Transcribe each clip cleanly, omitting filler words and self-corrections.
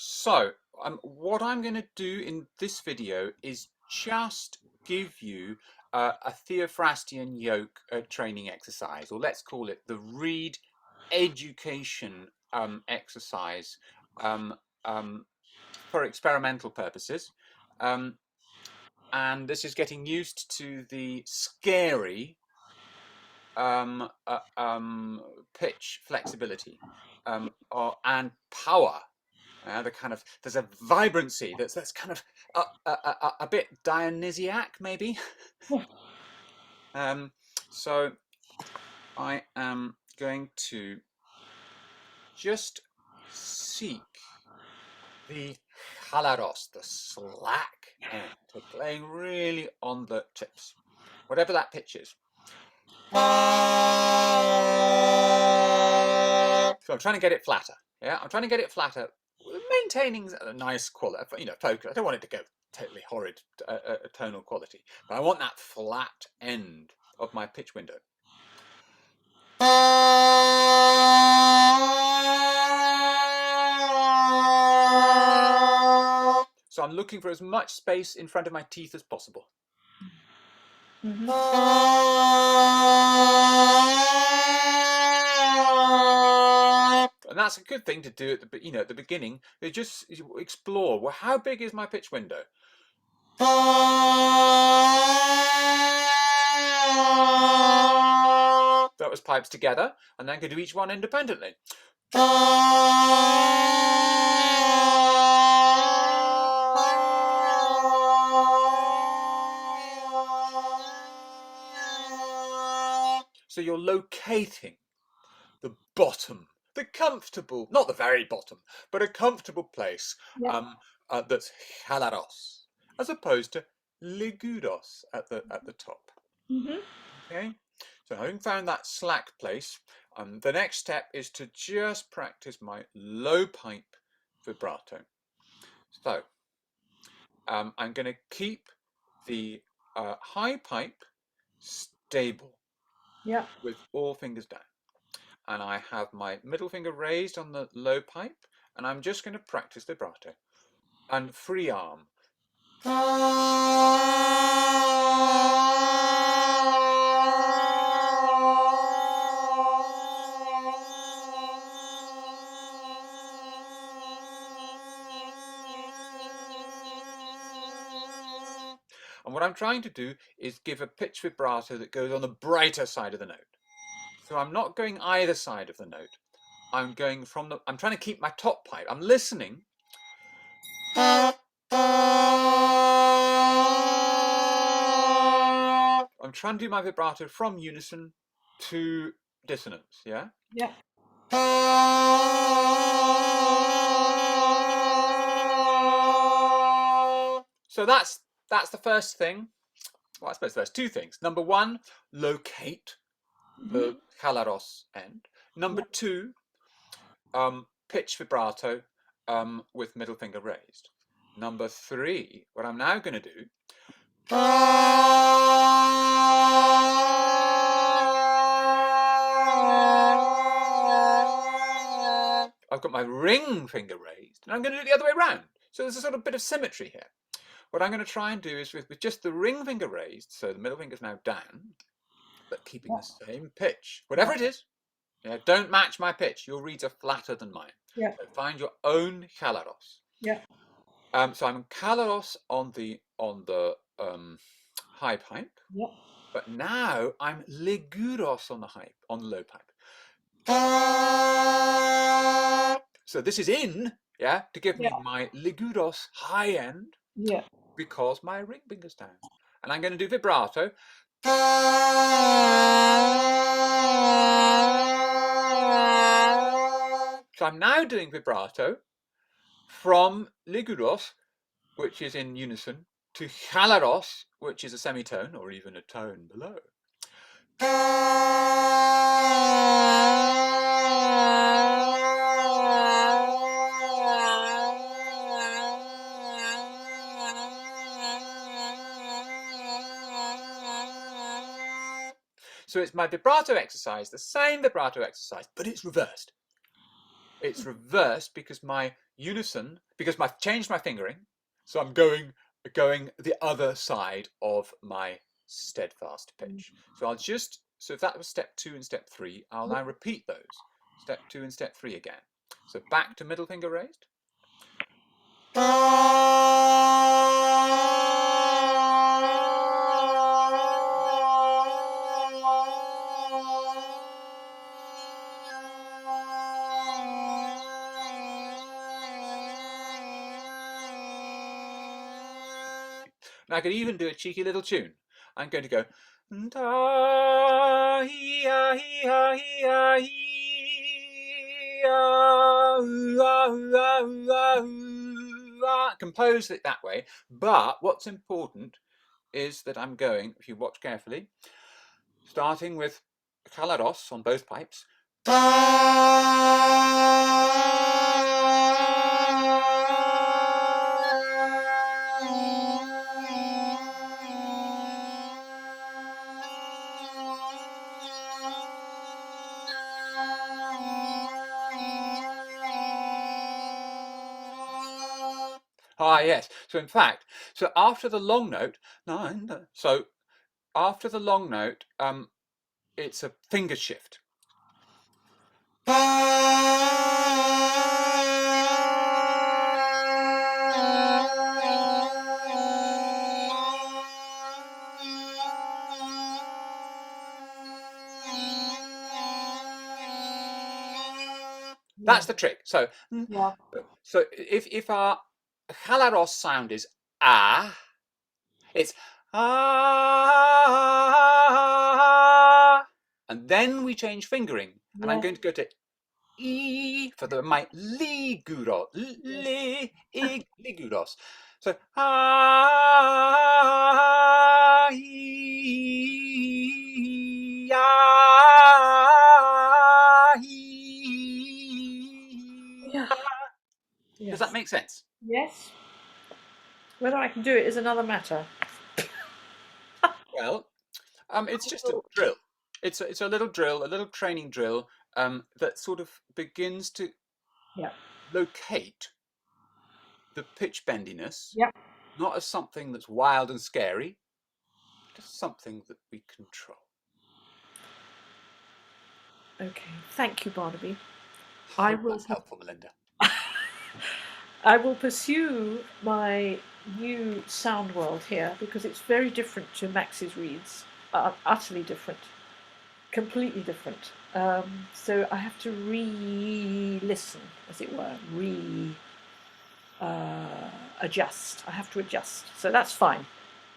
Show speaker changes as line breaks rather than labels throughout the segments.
So, what I'm going to do in this video is just give you a Theophrastian yoke training exercise, or let's call it the reed education exercise um, um, for experimental purposes. And this is getting used to the scary pitch flexibility and power. There's a vibrancy that's kind of a bit Dionysiac, maybe. So I am going to just seek the Chalaros, the slack end, so playing really on the tips, whatever that pitch is. So I'm trying to get it flatter. Yeah, I'm trying to get it flatter, maintaining a nice quality, focus. I don't want it to go totally horrid tonal quality, but I want that flat end of my pitch window. So I'm looking for as much space in front of my teeth as possible.
Mm-hmm.
And that's a good thing to do at the beginning. You just explore. Well, how big is my pitch window? That was pipes together, and then I could do each one independently. So you're locating the bottom, the comfortable, not the very bottom, but a comfortable place that's Chalaros, as opposed to ligyros at the top.
Mm-hmm.
Okay, so having found that slack place, the next step is to just practice my low pipe vibrato. So I'm going to keep the high pipe stable with all fingers down. And I have my middle finger raised on the low pipe, and I'm just going to practice vibrato. And free arm. And what I'm trying to do is give a pitch vibrato that goes on the brighter side of the note. So I'm not going either side of the note. I'm going I'm trying to keep my top pipe. I'm listening. I'm trying to do my vibrato from unison to dissonance, yeah?
Yeah.
So that's the first thing. Well, I suppose there's two things. Number one, locate the Chalaros end. Number two, pitch vibrato with middle finger raised. Number three, what I'm now going to do I've got my ring finger raised, and I'm going to do it the other way around. So there's a sort of bit of symmetry here. What I'm going to try and do is with just the ring finger raised, so the middle finger is now down, but keeping the same pitch, whatever it is. Yeah, don't match my pitch. Your reeds are flatter than mine.
Yeah.
So find your own Chalaros.
Yeah.
So I'm Chalaros on the high pipe.
Yeah.
But now I'm ligyros on the low pipe. So this is in, to give me my ligyros high end.
Yeah.
Because my ring finger's down. And I'm going to do vibrato. So I'm now doing vibrato from ligyros, which is in unison, to Chalaros, which is a semitone or even a tone below. So it's my vibrato exercise, the same vibrato exercise, but it's reversed. It's reversed because I've changed my fingering, so I'm going the other side of my steadfast pitch. So if that was step 2 and step 3, I'll now repeat those. Step 2 and step 3 again. So back to middle finger raised. And I could even do a cheeky little tune. I'm going to go da hee ah hee ah hee ah hee ah ooh, ah ooh, ah ooh, ah ooh, ah. Compose it that way. But what's important is that I'm going, if you watch carefully, starting with Chalaros on both pipes. Ah, yes. So in fact, after the long note, it's a finger shift. That's the trick. So if our Chalaros sound is ah, it's ah, and then we change fingering, and I'm going to go to E for my ligyros, ligyros. So ah, e, ah, e.
Yeah.
Does that make sense?
Yes. Whether I can do it is another matter.
Well, it's just a drill. It's a little drill, a little training drill that sort of begins to locate the pitch bendiness, not as something that's wild and scary, but as something that we control.
Okay, thank you, Barnaby.
That's helpful, Melinda.
I will pursue my new sound world here because it's very different to Max's reads. Utterly different. Completely different. So I have to re-listen, as it were, adjust. I have to adjust. So that's fine.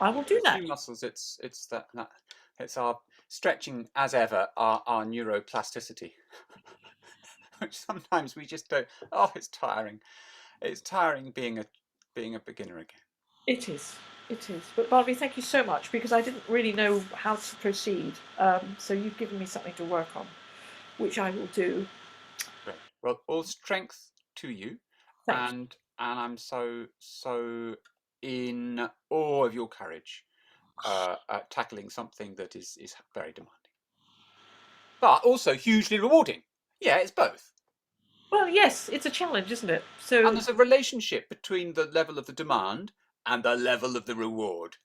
I will do that.
Two muscles. It's our stretching as ever. Our neuroplasticity, which sometimes we just don't. Oh, it's tiring. It's tiring being a beginner again.
It is. It is. But Barnaby, thank you so much because I didn't really know how to proceed. So you've given me something to work on, which I will do.
Great. Well, all strength to you. And I'm so in awe of your courage at tackling something that is very demanding, but also hugely rewarding. Yeah, it's both.
Well, yes, it's a challenge, isn't it?
And there's a relationship between the level of the demand and the level of the reward.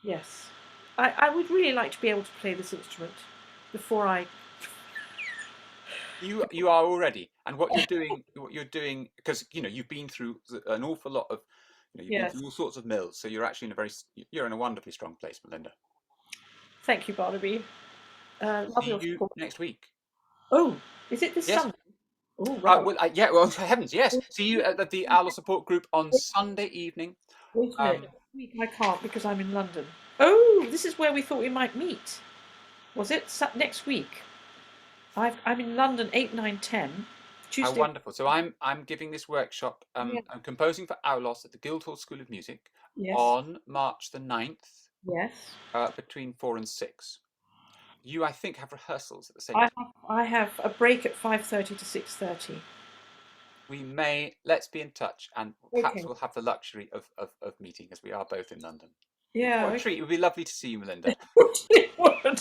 Yes. I would really like to be able to play this instrument before I...
You are already, and what you're doing, because you've been through an awful lot of, you've been through all sorts of mills, so you're actually you're in a wonderfully strong place, Melinda.
Thank you, Barnaby.
See you next week.
Oh, is it this Sunday?
Oh, right. Well, heavens, yes. See you at the Aulos support group on Sunday evening.
Wait a minute. Next week I can't because I'm in London. Oh, this is where we thought we might meet. Was it next week? I'm in London 8, 9, 10. Tuesday.
How wonderful! So I'm giving this workship. I'm composing for Aulos at the Guildhall School of Music on March the 9th.
Yes.
Between 4 and 6. You, I think, have rehearsals at the same time.
I have a break at 5:30 to 6:30.
Let's be in touch, and perhaps we'll have the luxury of meeting as we are both in London.
Yeah.
What a treat. It would be lovely to see you, Melinda.
It would.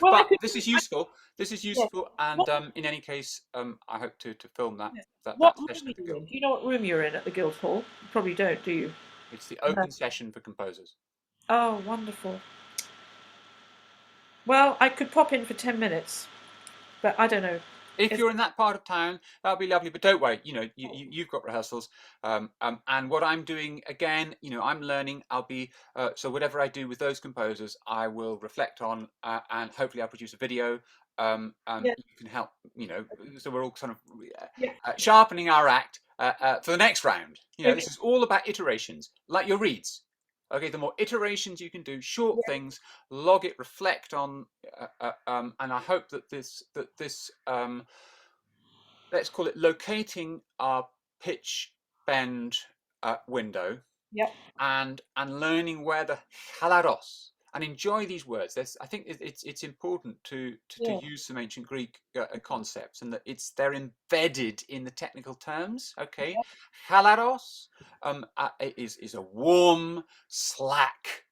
Well, I
But
could.
this is useful. This is
Yeah.
useful, and
What,
in any case, I hope to film that
yeah.
that
What
that
room
session
are
at the
you
Guild.
in? Do you know what room you're in at the Guildhall? You probably don't, do you?
It's the
No.
open session for composers.
Oh, wonderful. Well, I could pop in for 10 minutes, but I don't know.
If
It's,
you're in that part of town, that'll be lovely. But don't worry, you've got rehearsals. And what I'm doing again, I'm learning. I'll be so whatever I do with those composers, I will reflect on, and hopefully I'll produce a video.
yeah,
You can help, so we're all sort of
yeah,
sharpening our act for the next round.
okay,
This is all about iterations, like your reads. Okay, the more iterations you can do, short
yeah,
things, log it, reflect on, and I hope that this let's call it locating our pitch bend window
yeah,
and learning where the chalaros and enjoy these words. I think it's important to
yeah,
use some ancient Greek concepts and that they're embedded in the technical terms. Okay, chalaros is a warm, slack,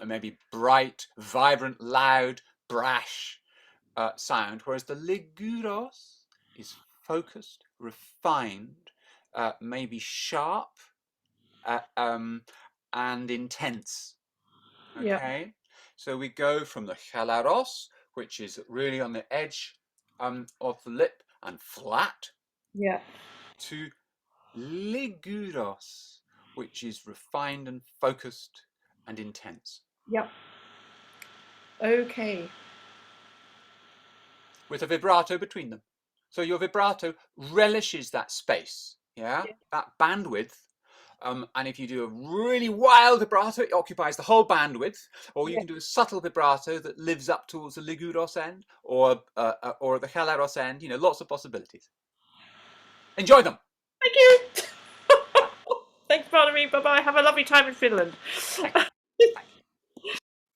maybe bright, vibrant, loud, brash sound, whereas the ligyros is focused, refined, maybe sharp, and intense.
yeah,
Okay, so we go from the chalaros, which is really on the edge of the lip and flat,
yeah,
to ligyros, which is refined and focused and intense,
yeah. Okay.
with a vibrato between them. So your vibrato relishes that space, yeah,
Yeah,
that bandwidth. And if you do a really wild vibrato, it occupies the whole bandwidth. Or you
yeah.
can do a subtle vibrato that lives up towards the liguros end or the chalaros end. Lots of possibilities. Enjoy them.
Thank you.
Bye.
Thanks, Barnaby. Bye bye. Have a lovely time in Finland.
Thanks. Bye.